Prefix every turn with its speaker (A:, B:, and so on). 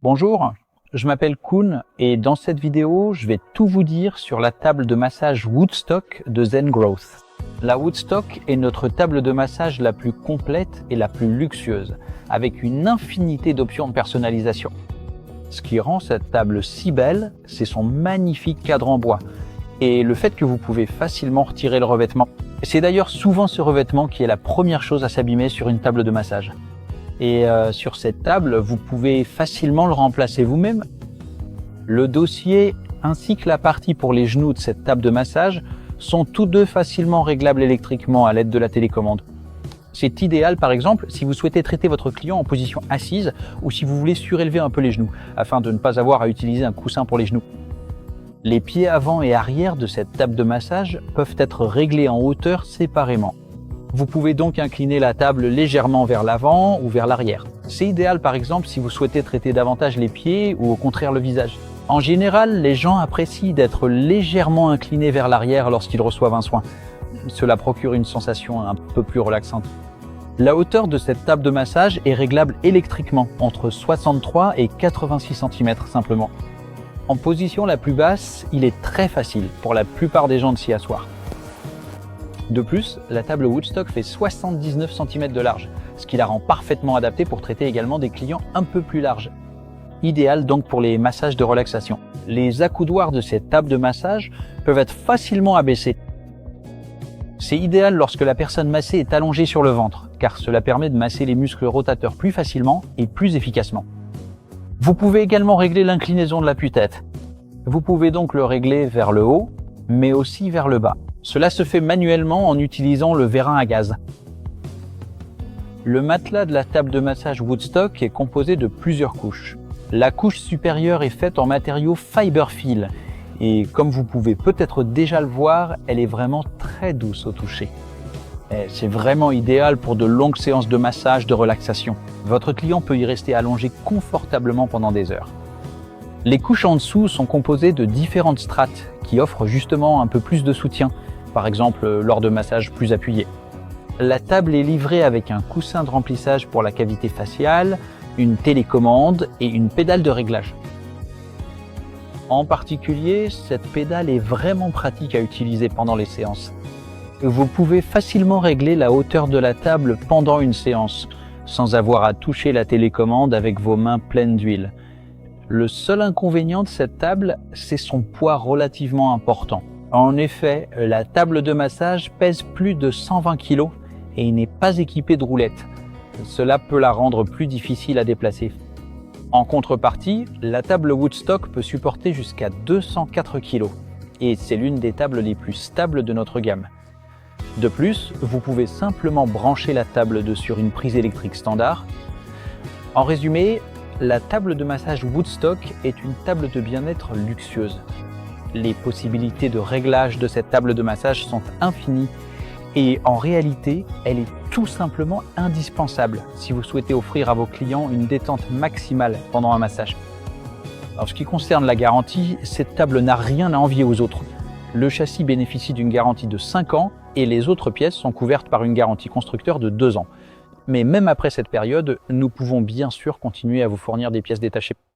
A: Bonjour, je m'appelle Koen et dans cette vidéo, je vais tout vous dire sur la table de massage Woodstock de Zen Growth. La Woodstock est notre table de massage la plus complète et la plus luxueuse, avec une infinité d'options de personnalisation. Ce qui rend cette table si belle, c'est son magnifique cadre en bois et le fait que vous pouvez facilement retirer le revêtement. C'est d'ailleurs souvent ce revêtement qui est la première chose à s'abîmer sur une table de massage. Et sur cette table, vous pouvez facilement le remplacer vous-même. Le dossier ainsi que la partie pour les genoux de cette table de massage sont tous deux facilement réglables électriquement à l'aide de la télécommande. C'est idéal par exemple si vous souhaitez traiter votre client en position assise ou si vous voulez surélever un peu les genoux afin de ne pas avoir à utiliser un coussin pour les genoux. Les pieds avant et arrière de cette table de massage peuvent être réglés en hauteur séparément. Vous pouvez donc incliner la table légèrement vers l'avant ou vers l'arrière. C'est idéal par exemple si vous souhaitez traiter davantage les pieds ou au contraire le visage. En général, les gens apprécient d'être légèrement inclinés vers l'arrière lorsqu'ils reçoivent un soin. Cela procure une sensation un peu plus relaxante. La hauteur de cette table de massage est réglable électriquement entre 63 et 86 cm simplement. En position la plus basse, il est très facile pour la plupart des gens de s'y asseoir. De plus, la table Woodstock fait 79 cm de large, ce qui la rend parfaitement adaptée pour traiter également des clients un peu plus larges. Idéal donc pour les massages de relaxation. Les accoudoirs de cette table de massage peuvent être facilement abaissés. C'est idéal lorsque la personne massée est allongée sur le ventre, car cela permet de masser les muscles rotateurs plus facilement et plus efficacement. Vous pouvez également régler l'inclinaison de l'appui-tête. Vous pouvez donc le régler vers le haut, mais aussi vers le bas. Cela se fait manuellement en utilisant le vérin à gaz. Le matelas de la table de massage Woodstock est composé de plusieurs couches. La couche supérieure est faite en matériau Fiberfil et comme vous pouvez peut-être déjà le voir, elle est vraiment très douce au toucher. C'est vraiment idéal pour de longues séances de massage, de relaxation. Votre client peut y rester allongé confortablement pendant des heures. Les couches en dessous sont composées de différentes strates qui offrent justement un peu plus de soutien, par exemple lors de massages plus appuyés. La table est livrée avec un coussin de remplissage pour la cavité faciale, une télécommande et une pédale de réglage. En particulier, cette pédale est vraiment pratique à utiliser pendant les séances. Vous pouvez facilement régler la hauteur de la table pendant une séance, sans avoir à toucher la télécommande avec vos mains pleines d'huile. Le seul inconvénient de cette table, c'est son poids relativement important. En effet, la table de massage pèse plus de 120 kg et n'est pas équipée de roulettes. Cela peut la rendre plus difficile à déplacer. En contrepartie, la table Woodstock peut supporter jusqu'à 204 kg et c'est l'une des tables les plus stables de notre gamme. De plus, vous pouvez simplement brancher la table sur une prise électrique standard. En résumé, la table de massage Woodstock est une table de bien-être luxueuse. Les possibilités de réglage de cette table de massage sont infinies et en réalité, elle est tout simplement indispensable si vous souhaitez offrir à vos clients une détente maximale pendant un massage. En ce qui concerne la garantie, cette table n'a rien à envier aux autres. Le châssis bénéficie d'une garantie de 5 ans et les autres pièces sont couvertes par une garantie constructeur de 2 ans. Mais même après cette période, nous pouvons bien sûr continuer à vous fournir des pièces détachées.